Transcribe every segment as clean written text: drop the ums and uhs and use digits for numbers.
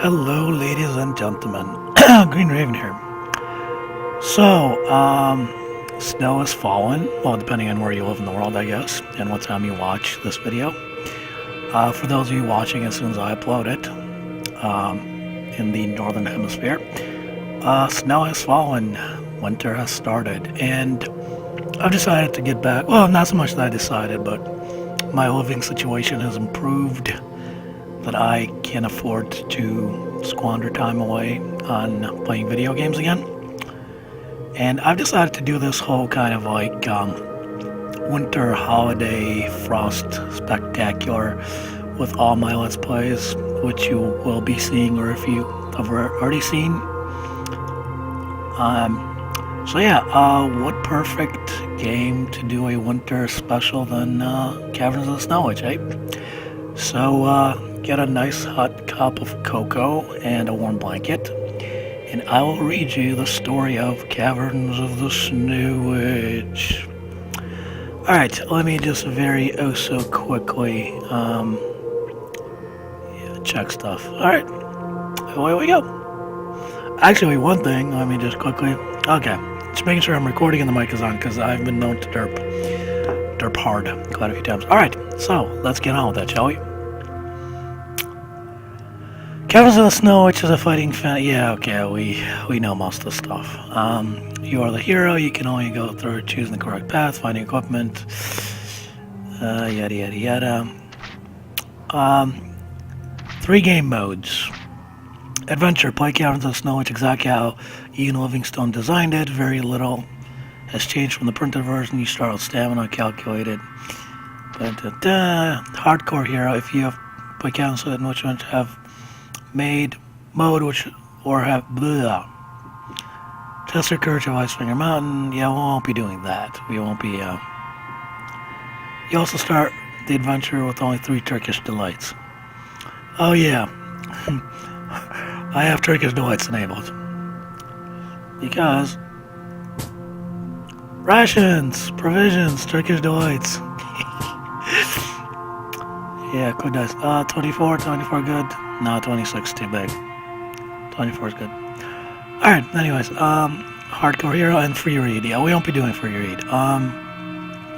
Hello, ladies and gentlemen. Green Raven here. So, snow has fallen. Well, depending on where you live in the world, I guess, and what time you watch this video. For those of you watching as soon as I upload it, in the northern hemisphere, snow has fallen. Winter has started, and I've decided to get back. Well, not so much that I decided, but my living situation has improved that I can afford to squander time away on playing video games again. And I've decided to do this whole kind of like winter holiday frost spectacular with all my Let's Plays, which you will be seeing, or if you have already seen. So yeah, what perfect game to do a winter special than Caverns of the Snow Witch, eh? So, get a nice hot cup of cocoa and a warm blanket, and I will read you the story of Caverns of the Snow Witch. Alright, let me just very so quickly check stuff. Alright, away we go. Actually, one thing, let me just quickly, okay, just making sure I'm recording and the mic is on, because I've been known to derp hard quite a few times. Alright, so let's get on with that, shall we? Caverns of the Snow Witch is a fighting fan. Yeah, okay, we know most of the stuff. You are the hero. You can only go through choosing the correct path, finding equipment, yada yada yada. 3 game modes. Adventure. Play Caverns of the Snow Witch exactly how Ian Livingstone designed it. Very little has changed from the printed version. You start with stamina calculated. Hardcore hero. If you have played Caverns of the Snow Witch, have made mode which or have blah. Test your courage of Ice Finger Mountain. Yeah, we won't be doing that. We won't be You also start the adventure with only 3 Turkish delights. Oh yeah. I have Turkish delights enabled. Because rations, provisions, Turkish delights. Yeah, good dice. 24 good. No, 26 too big. 24 is good. Alright, anyways, hardcore hero and free read. Yeah, we won't be doing free read.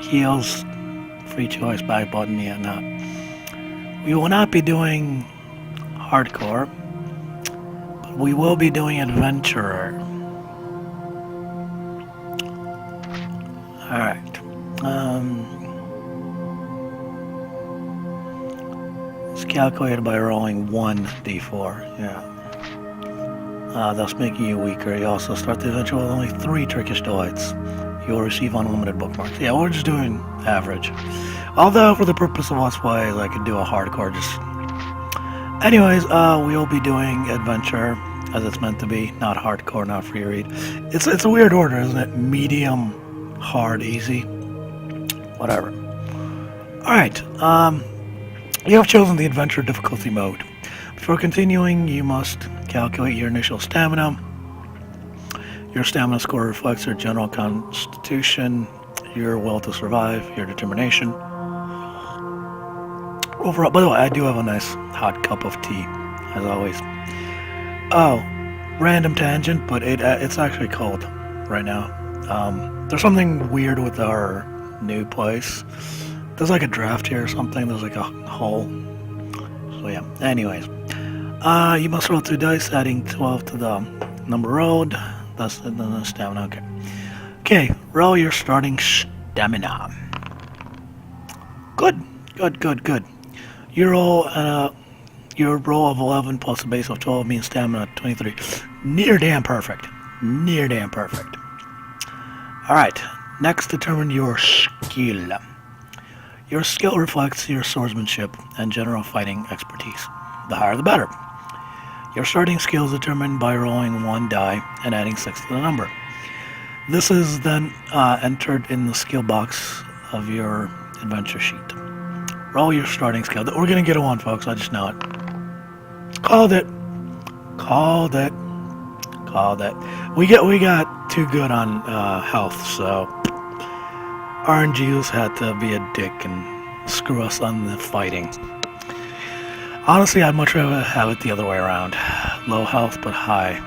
Heals, free choice, back button, yeah, no. We will not be doing hardcore, but we will be doing adventurer. Alright. It's calculated by rolling 1d4, yeah. Thus making you weaker. You also start the adventure with only 3 Turkish delights. You will receive unlimited bookmarks. Yeah, we're just doing average. Although, for the purpose of Let's Plays, I could do a hardcore just... Anyways, we will be doing adventure, as it's meant to be. Not hardcore, not free read. It's a weird order, isn't it? Medium, hard, easy. Whatever. Alright, you have chosen the adventure difficulty mode. Before continuing, you must calculate your initial stamina. Your stamina score reflects your general constitution, your will to survive, your determination. Overall, by the way, I do have a nice hot cup of tea, as always. Oh, random tangent, but it's actually cold right now. There's something weird with our new place. There's like a draft here or something. There's like a hole. So yeah. Anyways, you must roll 2 dice, adding 12 to the number rolled. That's the stamina. Okay. Okay. Roll your starting stamina. Good. Your roll of 11 plus a base of 12 means stamina 23. Near damn perfect. All right. Next, determine your skill. Your skill reflects your swordsmanship and general fighting expertise. The higher the better. Your starting skill is determined by rolling 1 die and adding 6 to the number. This is then entered in the skill box of your adventure sheet. Roll your starting skill. We're going to get a 1, folks. I just know it. Called it. We got too good on health, so RNGs had to be a dick and screw us on the fighting. Honestly, I'd much rather have it the other way around. Low health, but high.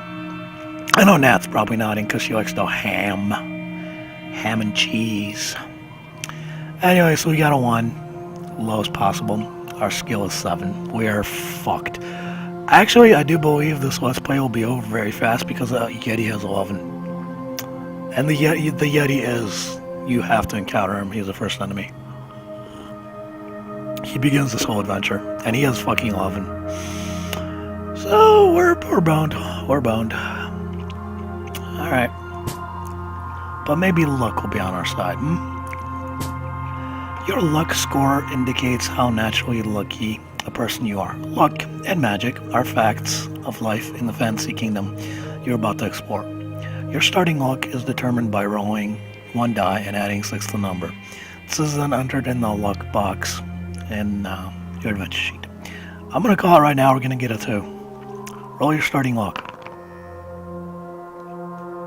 I know Nat's probably nodding because she likes the ham. Ham and cheese. Anyway, so we got a 1. Low as possible. Our skill is 7. We are fucked. Actually, I do believe this Let's Play will be over very fast because Yeti has 11. And the Yeti is... You have to encounter him. He's the first enemy. He begins this whole adventure. And he has fucking 11. So, we're bound. We're bound. Alright. But maybe luck will be on our side. Your luck score indicates how naturally lucky a person you are. Luck and magic are facts of life in the fantasy kingdom you're about to explore. Your starting luck is determined by rolling 1 die and adding 6 to the number. This is then entered in the luck box in your adventure sheet. I'm going to call it right now. We're going to get a 2. Roll your starting luck.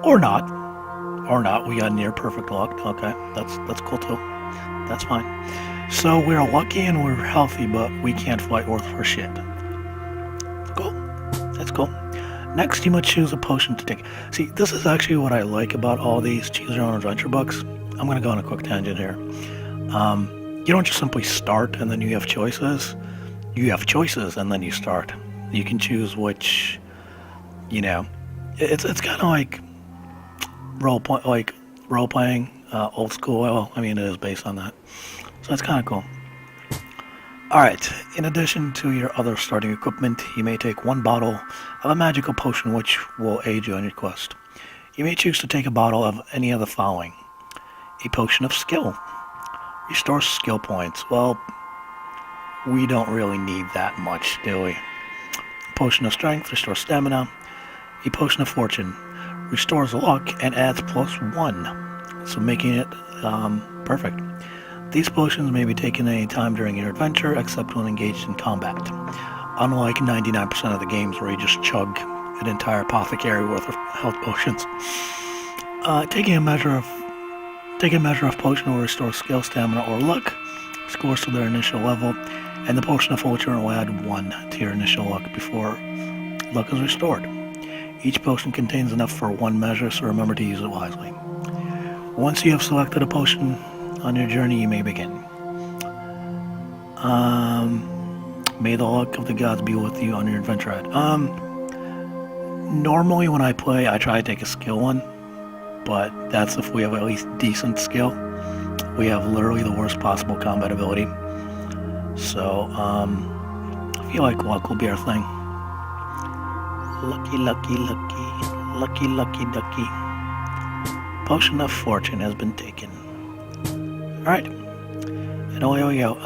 Or not. Or not. We got near perfect luck. Okay, that's cool too. That's fine. So we're lucky and we're healthy, but we can't fight worth for shit. Cool. That's cool. Next, you must choose a potion to take. See, this is actually what I like about all these choose your own adventure books. I'm going to go on a quick tangent here. You don't just simply start and then you have choices. You have choices and then you start. You can choose which, you know, it's kind of like role playing, old school. Well, I mean, it is based on that. So it's kind of cool. Alright, in addition to your other starting equipment, you may take 1 bottle of a magical potion which will aid you on your quest. You may choose to take a bottle of any of the following. A potion of skill. Restores skill points. Well, we don't really need that much, do we? A potion of strength, restores stamina. A potion of fortune. Restores luck and adds +1. So making it perfect. These potions may be taken any time during your adventure, except when engaged in combat. Unlike 99% of the games where you just chug an entire apothecary worth of health potions. Taking a measure of potion will restore skill, stamina, or luck, scores to their initial level, and the potion of fortune will add 1 to your initial luck before luck is restored. Each potion contains enough for 1 measure, so remember to use it wisely. Once you have selected a potion on your journey, you may begin. May the luck of the gods be with you on your adventure ahead. Normally when I play, I try to take a skill one, but that's if we have at least decent skill. We have literally the worst possible combat ability. So, I feel like luck will be our thing. Lucky, lucky, lucky, lucky, lucky, ducky. Potion of fortune has been taken. Alright. And away we go.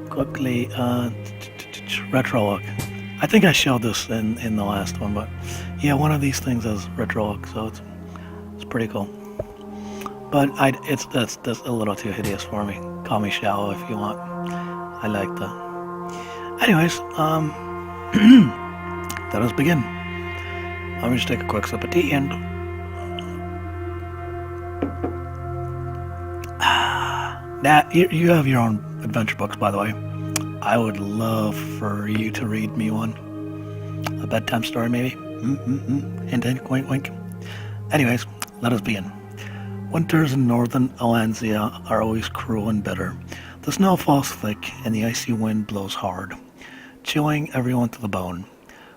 Quickly, retro look. I think I showed this in the last one, but yeah, one of these things has retro look, so it's pretty cool. But that's a little too hideous for me. Call me shallow if you want. I like that. Anyways, let us begin. Let me just take a quick sip of tea and Nat, you have your own adventure books, by the way. I would love for you to read me one. A bedtime story, maybe? Hint, hint, wink, wink. Anyways, let us begin. Winters in northern Alanzia are always cruel and bitter. The snow falls thick, and the icy wind blows hard, chilling everyone to the bone.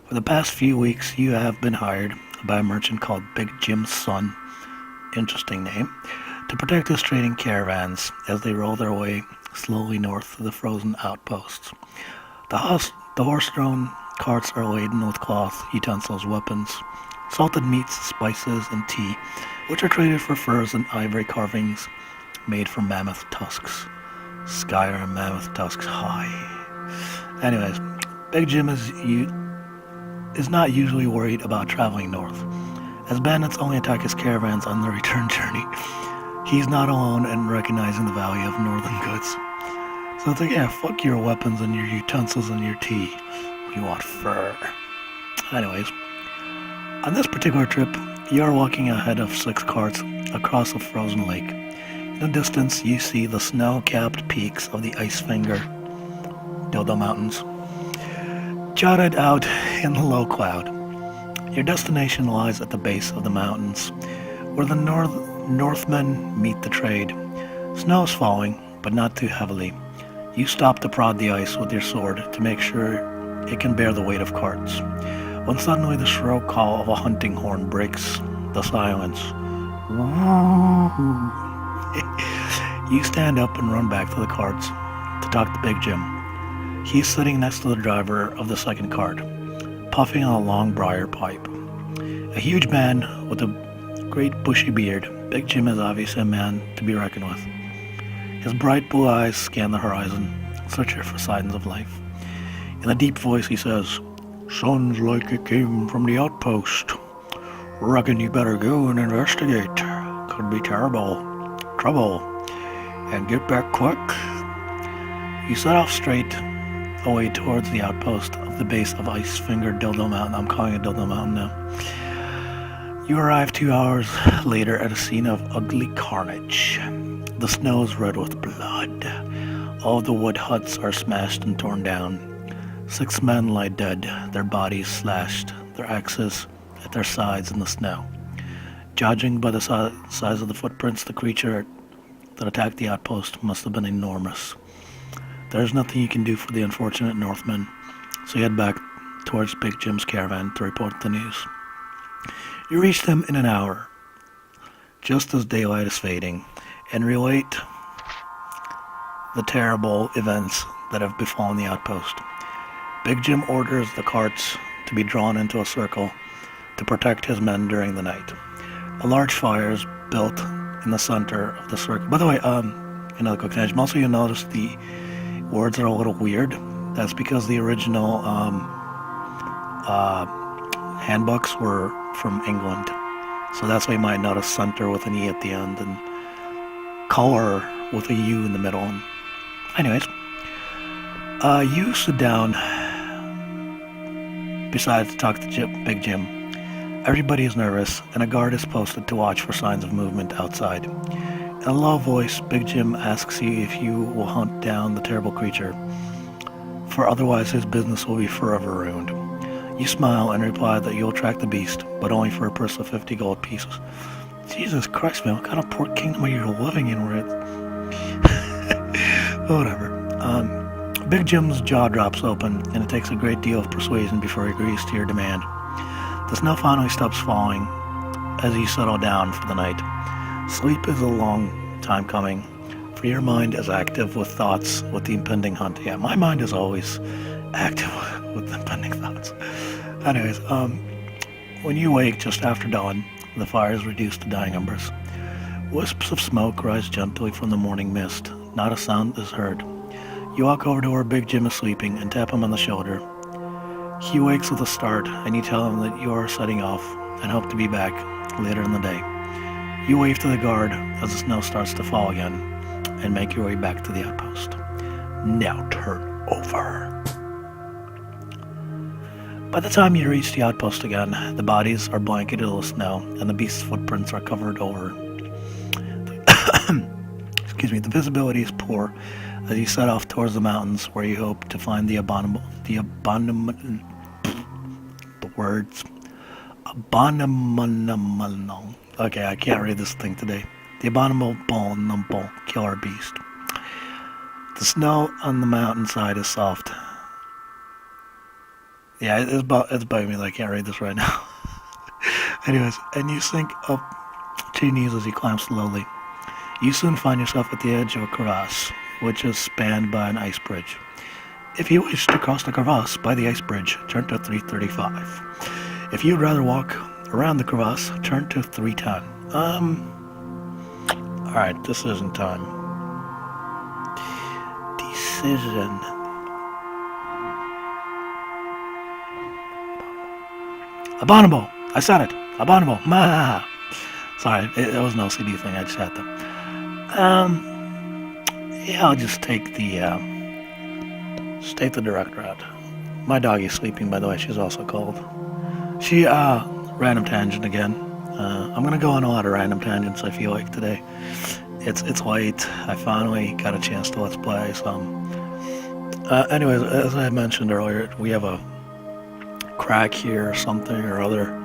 For the past few weeks, you have been hired by a merchant called Big Jim's Son, interesting name, to protect his trading caravans as they roll their way slowly north to the frozen outposts. The horse-drawn carts are laden with cloth, utensils, weapons, salted meats, spices, and tea, which are traded for furs and ivory carvings made from mammoth tusks. Skyrim mammoth tusks high. Anyways, Big Jim is not usually worried about traveling north, as bandits only attack his caravans on the return journey. He's not alone in recognizing the value of northern goods. So it's like, yeah, fuck your weapons and your utensils and your tea. We want fur. Anyways, on this particular trip, you are walking ahead of 6 carts across a frozen lake. In In the distance, you see the snow-capped peaks of the Ice Finger Dildo Mountains, jotted out in the low cloud. Your destination lies at the base of the mountains, where the Northmen meet the trade. Snow is falling, but not too heavily. You stop to prod the ice with your sword to make sure it can bear the weight of carts, when suddenly the shrill call of a hunting horn breaks the silence. You stand up and run back to the carts to talk to Big Jim. He's sitting next to the driver of the second cart, puffing on a long briar pipe. A huge man with a great bushy beard, Big Jim is obviously a man to be reckoned with. His bright blue eyes scan the horizon, searching for signs of life. In a deep voice he says, "Sounds like it came from the outpost. Reckon you better go and investigate. Could be trouble. And get back quick." You set off straight away towards the outpost of the base of Ice Finger Dildo Mountain. I'm calling it Dildo Mountain now. You arrive 2 hours later at a scene of ugly carnage. The snow is red with blood. All the wood huts are smashed and torn down. 6 men lie dead, their bodies slashed, their axes at their sides in the snow. Judging by the size of the footprints, the creature that attacked the outpost must have been enormous. There's nothing you can do for the unfortunate Northmen, so you head back towards Big Jim's caravan to report the news. You reach them in an hour, just as daylight is fading, and relate the terrible events that have befallen the outpost. Big Jim orders the carts to be drawn into a circle to protect his men during the night. A large fire is built in the center of the circle. By the way, another quick tangent. Also, you'll notice the words are a little weird. That's because the original handbooks were from England. So that's why you might notice center with an E at the end and color with a U in the middle. And anyways, you sit down beside to talk to Big Jim. Everybody is nervous, and a guard is posted to watch for signs of movement outside. In a low voice, Big Jim asks you if you will hunt down the terrible creature, for otherwise his business will be forever ruined. You smile and reply that you'll track the beast, but only for a purse of 50 gold pieces. Jesus Christ, man, what kind of poor kingdom are you living in where it's... Whatever. Big Jim's jaw drops open, and it takes a great deal of persuasion before he agrees to your demand. The snow finally stops falling as you settle down for the night. Sleep is a long time coming, for your mind is active with thoughts with the impending hunt. Yeah, my mind is always active with impending thoughts. Anyways, when you wake just after dawn, the fire is reduced to dying embers. Wisps of smoke rise gently from the morning mist. Not a sound is heard. You walk over to where Big Jim is sleeping and tap him on the shoulder. He wakes with a start, and you tell him that you are setting off and hope to be back later in the day. You wave to the guard as the snow starts to fall again and make your way back to the outpost. Now turn over. By the time you reach the outpost again, the bodies are blanketed with snow and the beast's footprints are covered over. The visibility is poor as you set off towards the mountains where you hope to find the abominable, okay, I can't read this thing today. The abominable killer beast. The snow on the mountainside is soft. Yeah, it's bugging me that I can't read this right now. Anyways, and you sink up to your knees as you climb slowly. You soon find yourself at the edge of a crevasse, which is spanned by an ice bridge. If you wish to cross the crevasse by the ice bridge, turn to 335. If you'd rather walk around the crevasse, turn to 310. Alright, decision time. Decision. Abominable! I said it! Abominable! Ma! Sorry, it was no CD thing, I just had to. Yeah, I'll just take the direct route. My doggy's sleeping, by the way, she's also cold. She, random tangent again. I'm gonna go on a lot of random tangents, I feel like, today. It's late. I finally got a chance to let's play some. Anyways, as I mentioned earlier, we have a crack here or something or other.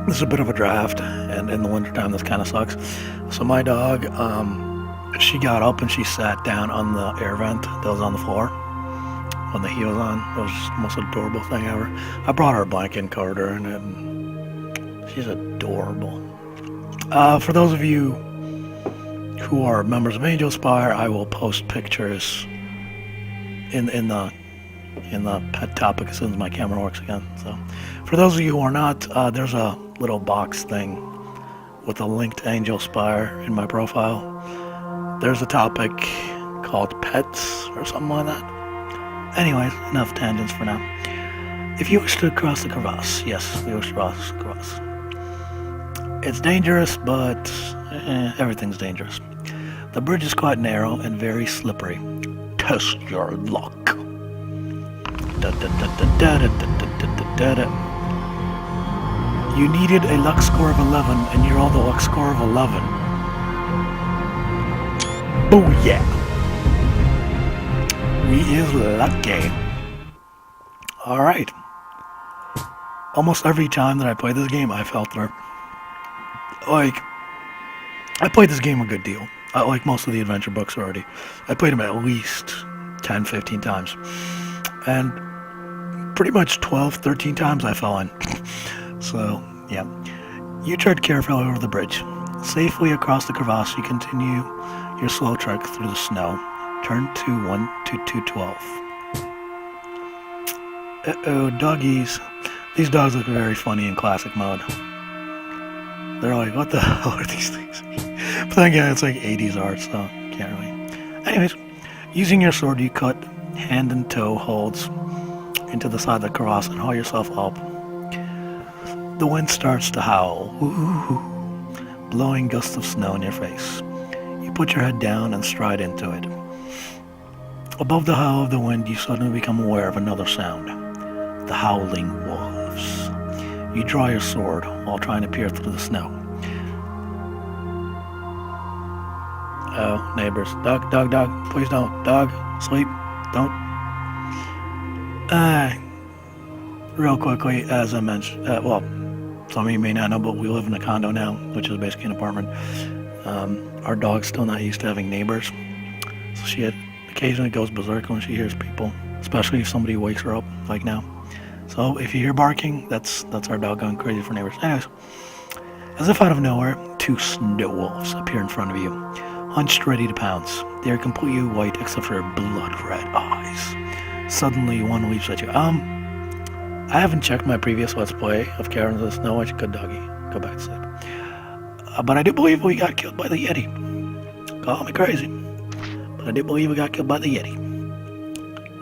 This is a bit of a draft, and in the wintertime this kind of sucks. So my dog, she got up and she sat down on the air vent that was on the floor when the heat was on. It was just the most adorable thing ever. I brought her a blanket and covered her, and she's adorable. For those of you who are members of Angel Spire, I will post pictures in the pet topic as soon as my camera works again. So, for those of you who are not, there's a little box thing with a link to Angel Spire in my profile. There's a topic called pets or something like that. Anyways, enough tangents for now. If you wish to cross the crevasse, yes, we wish to cross the crevasse. It's dangerous, but everything's dangerous. The bridge is quite narrow and very slippery. Test your luck. You needed a luck score of 11, and you rolled a luck score of 11. Booyah! We is lucky. Alright. Almost every time that I play this game, I felt there. Like, I played this game a good deal. Like most of the adventure books already. I played them at least 10, 15 times. And pretty much 12, 13 times I fell in. So, yeah. You tread carefully over the bridge. Safely across the crevasse, you continue your slow trek through the snow. Turn to 1 to 212. Uh-oh, doggies. These dogs look very funny in classic mode. They're like, what the hell are these things? But then again, it's like 80s art, so can't really. Anyways, using your sword, you cut hand and toe holds into the side of the crevasse and haul yourself up. The wind starts to howl, blowing gusts of snow in your face. You put your head down and stride into it. Above the howl of the wind, you suddenly become aware of another sound. The howling wolves. You draw your sword while trying to peer through the snow. Oh, neighbors. Dog, dog, dog. Please don't. Dog, sleep. Don't. Real quickly, as I mentioned, well, some of you may not know, but we live in a condo now, which is basically an apartment. Our dog's still not used to having neighbors. So she occasionally goes berserk when she hears people, especially if somebody wakes her up, like now. So if you hear barking, that's our dog going crazy for neighbors. Anyways, as if out of nowhere, 2 snow wolves appear in front of you, hunched ready to pounce. They are completely white except for blood-red eyes. Suddenly, one leaps at you. I haven't checked my previous Let's Play of Caverns of the Snow. Good doggy. Go back to sleep. But I do believe we got killed by the Yeti. Call me crazy, but I do believe we got killed by the Yeti.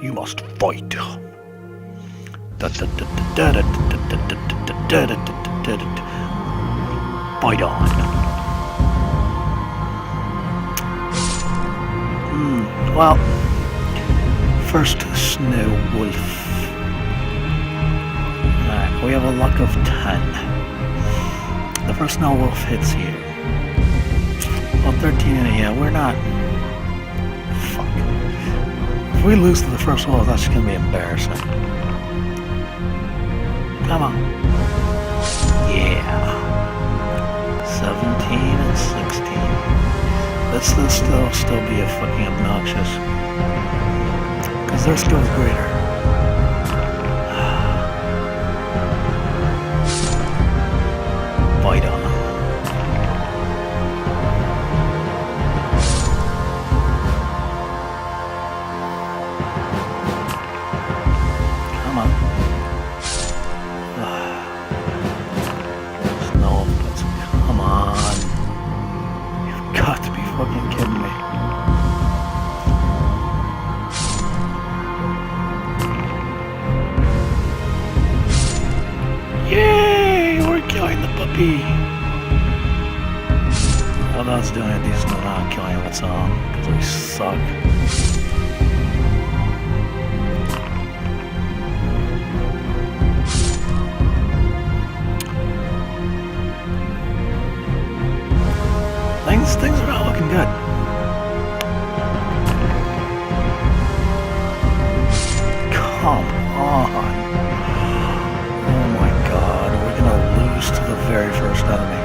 You must fight. Fight on. Well, first snow wolf. Alright, we have a luck of 10. The first snow wolf hits here. Well, 13 in it, yeah, we're not. Fuck. If we lose to the first wolf, that's gonna be embarrassing. Come on. Yeah. 17 and 16. This will still be a fucking obnoxious. Because their skill's greater. Fight on. Come on. Snow, come on. You've got to be fucking kidding me. Yay! We're killing the puppy. Well, that's doing it. These are not killing what's on because we suck. Come on. Oh my god, we're gonna lose to the very first enemy.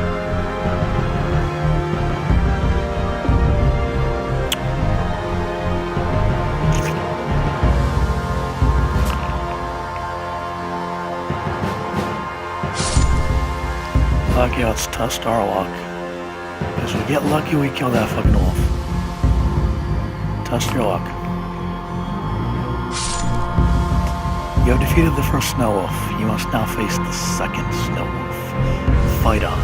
Fuck yeah, let's test our luck. As we get lucky, we kill that fucking wolf. Test your luck. You have defeated the first snow wolf. You must now face the second snow wolf. Fight on.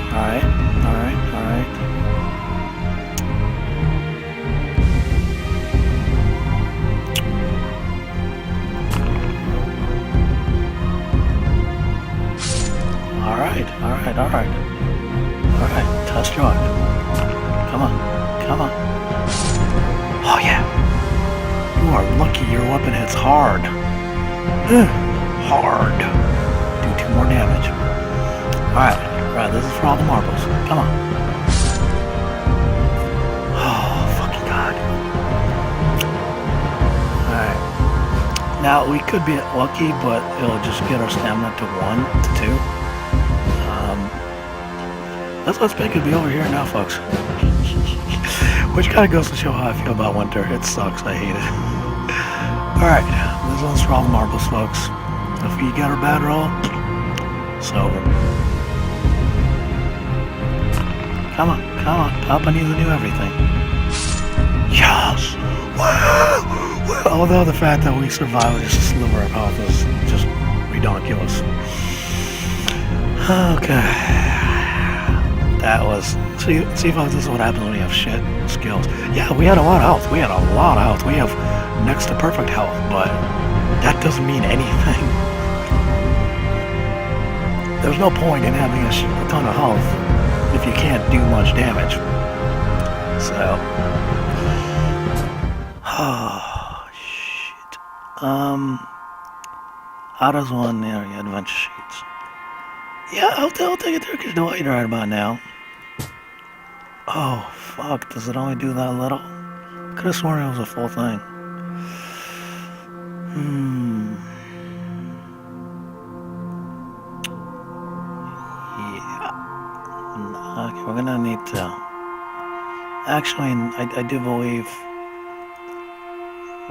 Alright, alright, alright. Alright. Alright, test your luck. Come on. Oh yeah! You are lucky your weapon hits hard. Hard. Do 2 more damage. Alright, this is for all the marbles. Come on. Oh, fucking god. Alright. Now, we could be lucky, but it'll just get our stamina to 1 to 2. Let's make it be over here now, folks. Which kind of goes to show how I feel about winter. It sucks. I hate it. Alright, this one's for all the marbles, folks. If you got a bad roll, it's over. Come on. Papa needs to do everything. Yes! Woo! Although the fact that we survived with just a sliver of health is just ridiculous. Okay. That was... See folks, this is what happens when you have shit skills. Yeah, we had a lot of health. We have next to perfect health, but that doesn't mean anything. There's no point in having a ton of health if you can't do much damage. So... Oh, shit. How does one area adventure sheets? Yeah, I'll take a Turkish delight right about now. Oh, fuck, does it only do that little? Could have sworn it was a full thing. Yeah. Okay, we're gonna need to... Actually, I do believe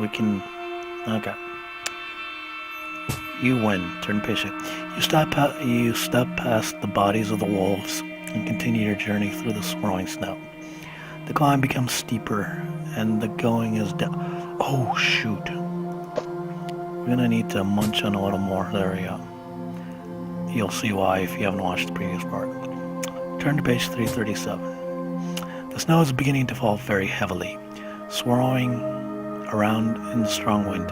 we can... Okay. You win. Turn patient. You step past the bodies of the wolves and continue your journey through the swirling snow. The climb becomes steeper and the going is down. Oh shoot. We're gonna need to munch on a little more. There we go. You'll see why if you haven't watched the previous part. Turn to page 337. The snow is beginning to fall very heavily, swirling around in the strong wind.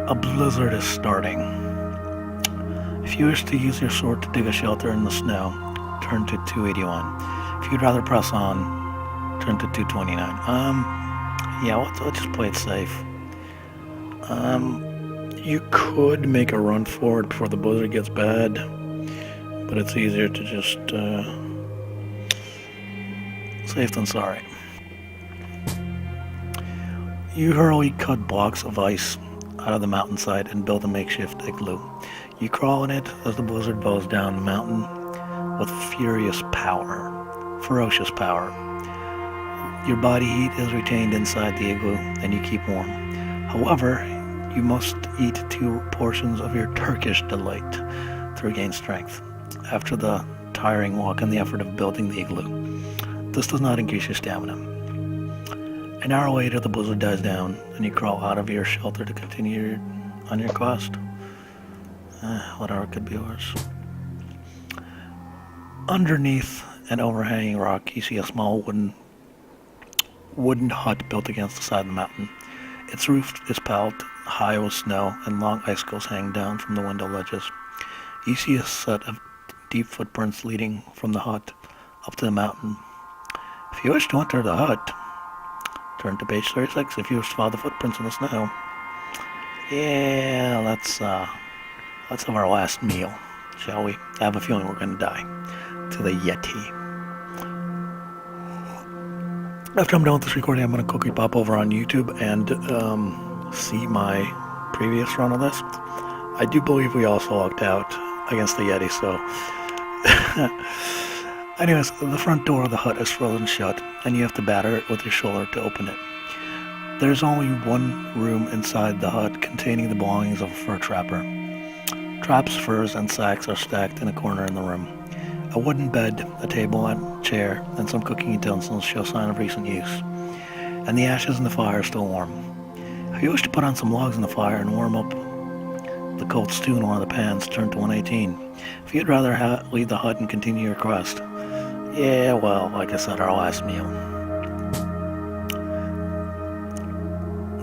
A blizzard is starting. If you wish to use your sword to dig a shelter in the snow, turn to 281. If you'd rather press on, turn to 229. Yeah, let's just play it safe. You could make a run for it before the blizzard gets bad, but it's easier to just, safe than sorry. You hurriedly cut blocks of ice out of the mountainside and build a makeshift igloo. You crawl in it as the blizzard bows down the mountain with ferocious power. Your body heat is retained inside the igloo and you keep warm. However, you must eat 2 portions of your Turkish delight to regain strength after the tiring walk and the effort of building the igloo. This does not increase your stamina. An hour later, the blizzard dies down, and you crawl out of your shelter to continue on your quest. Whatever could be worse. Underneath an overhanging rock, you see a small wooden hut built against the side of the mountain. Its roof is piled high with snow, and long icicles hang down from the window ledges. You see a set of deep footprints leading from the hut up to the mountain. If you wish to enter the hut, turn to page 36 if you wish to follow the footprints in the snow. Yeah, let's have our last meal, shall we? I have a feeling we're going to die to the Yeti. After I'm done with this recording, I'm going to quickly pop over on YouTube and see my previous run of this. I do believe we also lucked out against the Yeti, so... Anyways, the front door of the hut is frozen shut, and you have to batter it with your shoulder to open it. There's only one room inside the hut containing the belongings of a fur trapper. Traps, furs, and sacks are stacked in a corner in the room. A wooden bed, a table and chair, and some cooking utensils show sign of recent use. And the ashes in the fire are still warm. If you wish to put on some logs in the fire and warm up the cold stew in one of the pans, turn to 118. If you'd rather leave the hut and continue your quest, yeah, well, like I said, our last meal.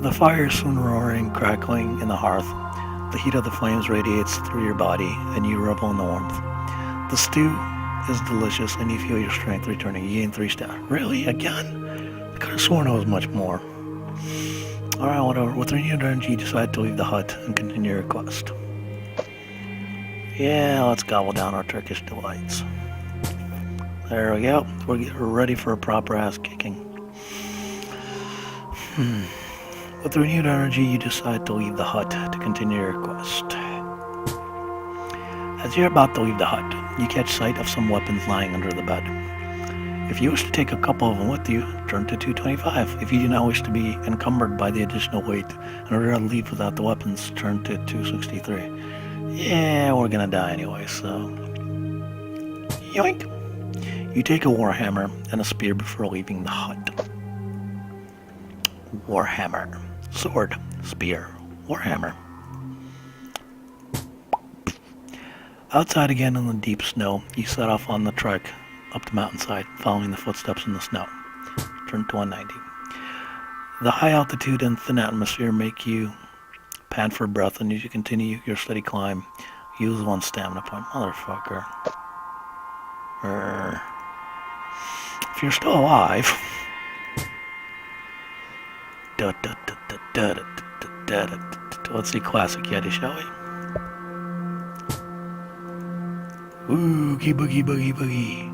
The fire is soon roaring, crackling in the hearth. The heat of the flames radiates through your body, and you revel in the warmth. The stew is delicious, and you feel your strength returning. You gain 3 stamina. Really? Again? I could have sworn it was much more. Alright, whatever. With renewed energy, you decide to leave the hut and continue your quest. Yeah, let's gobble down our Turkish delights. There we go. We're ready for a proper ass kicking. With renewed energy, you decide to leave the hut to continue your quest. As you're about to leave the hut, you catch sight of some weapons lying under the bed. If you wish to take a couple of them with you, turn to 225. If you do not wish to be encumbered by the additional weight in order to leave without the weapons, turn to 263. Yeah, we're gonna die anyway, so... Yoink! You take a warhammer and a spear before leaving the hut. Warhammer. Sword. Spear. Warhammer. Outside again in the deep snow, you set off on the trek up the mountainside, following the footsteps in the snow. Turn to 190. The high altitude and thin atmosphere make you pant for breath, and as you continue your steady climb, use 1 stamina point. Motherfucker. If you're still alive... Let's see classic Yeti, shall we? Oogie boogie boogie boogie.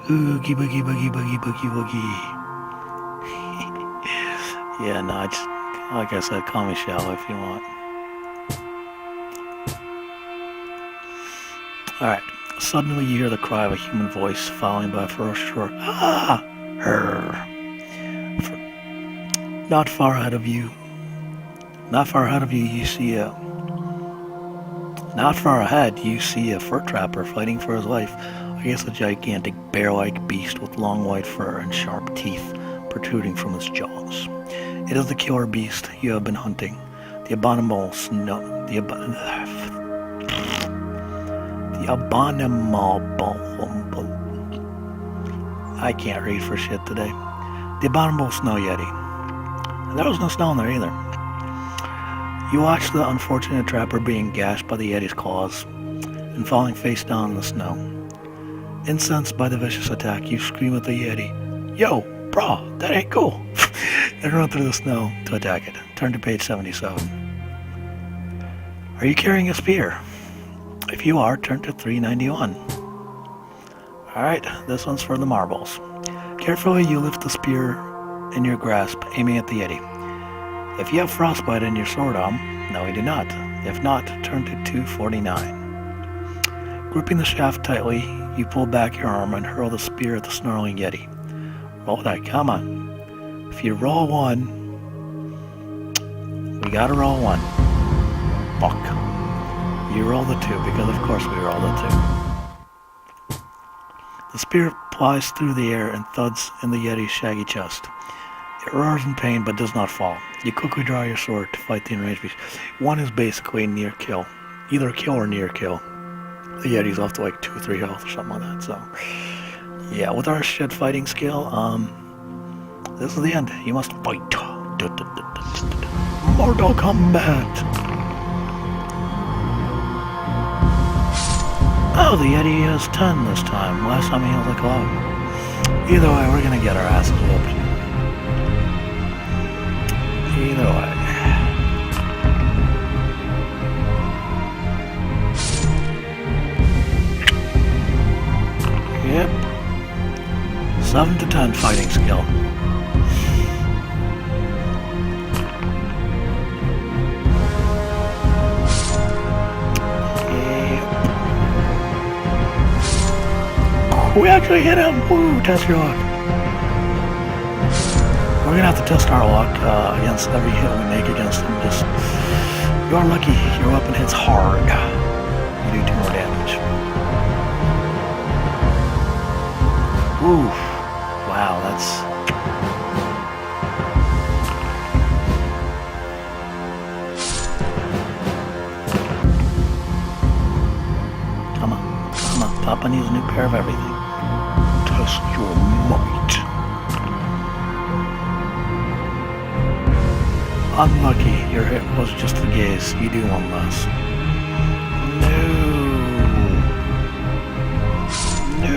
Oogie boogie boogie boogie boogie boogie. Yeah, no, just, like I said, call me shallow if you want. Alright, suddenly you hear the cry of a human voice, followed by a ferocious roar. Ah! Her. Not far ahead of you, you see a... Not far ahead, you see a fur trapper fighting for his life against a gigantic bear-like beast with long white fur and sharp teeth protruding from its jaws. It is the killer beast you have been hunting, the abominable I can't read for shit today. The abominable snow yeti. And there was no snow in there either. You watch the unfortunate trapper being gashed by the yeti's claws and falling face down in the snow. Incensed by the vicious attack, you scream at the yeti, "Yo, bro, that ain't cool!" and run through the snow to attack it. Turn to page 77. Are you carrying a spear? If you are, turn to 391. Alright, this one's for the marbles. Carefully you lift the spear in your grasp, aiming at the yeti. If you have frostbite in your sword arm, no you do not. If not, turn to 249. Gripping the shaft tightly, you pull back your arm and hurl the spear at the snarling yeti. Roll that, come on. If you roll 1, we gotta roll 1. Fuck. You roll the 2, because of course we roll the 2. The spear flies through the air and thuds in the yeti's shaggy chest. It roars in pain but does not fall. You quickly draw your sword to fight the enraged beast. 1 is basically near kill. Either kill or near kill. The yeti's off to like 2 or 3 health or something like that, so... Yeah, with our shit fighting skill, this is the end. You must fight. Mortal Kombat! Oh, the Yeti has 10 this time. Last time he had like 11. Either way, we're gonna get our asses whooped. Either way. Yep. 7 to 10 fighting skill. We actually hit him! Woo! Test your luck. We're gonna have to test our luck against every hit we make against him. Just, you're lucky. Your weapon hits hard. You do 2 more damage. Oof. Wow, that's... Come on. Papa needs a new pair of everything. Test your might. Unlucky, your hit was just the gaze. You do 1 less. No.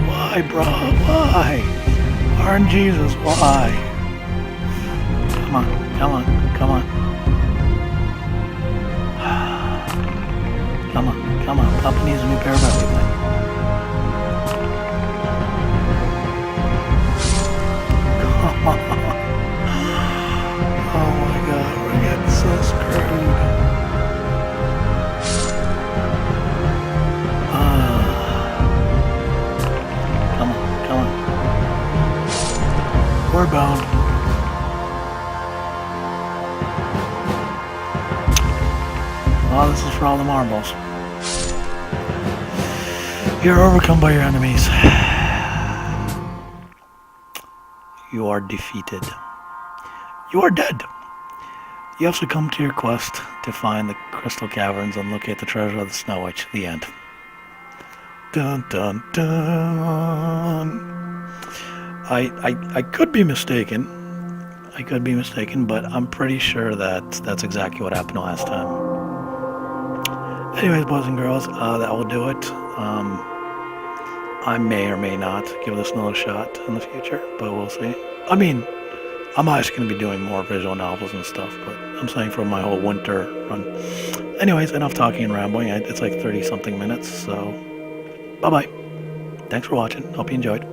Why, bro? Why? RNGesus, why? Come on. Come on. Papa needs a new pair of everything. Come on. Oh my god, we're getting so screwed. Come on. We're bound. Oh, this is for all the marbles. You're overcome by your enemies. You are defeated. You are dead. You have succumbed to your quest to find the crystal caverns and locate the treasure of the Snow Witch. The end. Dun dun dun. I could be mistaken. But I'm pretty sure that that's exactly what happened last time. Anyways, boys and girls, that will do it. I may or may not give this another shot in the future, but we'll see. I mean, I'm actually going to be doing more visual novels and stuff, but I'm saying for my whole winter run. Anyways, enough talking and rambling. It's like 30-something minutes, so bye-bye. Thanks for watching. Hope you enjoyed.